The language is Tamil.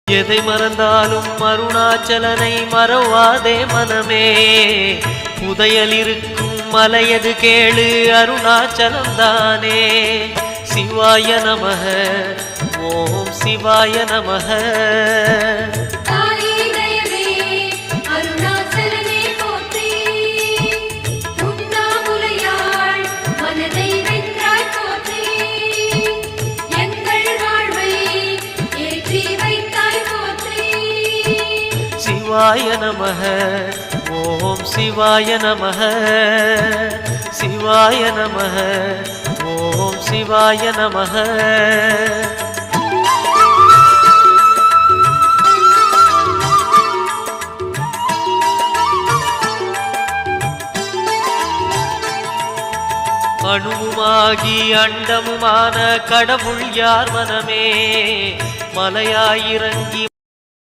எதை மறந்தாலும் அருணாச்சலனை மறவாதே மனமே. புதையல் இருக்கும் மலையது கேளு அருணாச்சலம் தானே. சிவாய நமக ஓம் சிவாய நமக. சிவாய நமக ஓம் சிவாய நமக. சிவாய நமக ஓம் சிவாய நமக. அணுவுமாகி அண்டமுமான கடவுள் யார் மனமே. மலையாயிறங்கி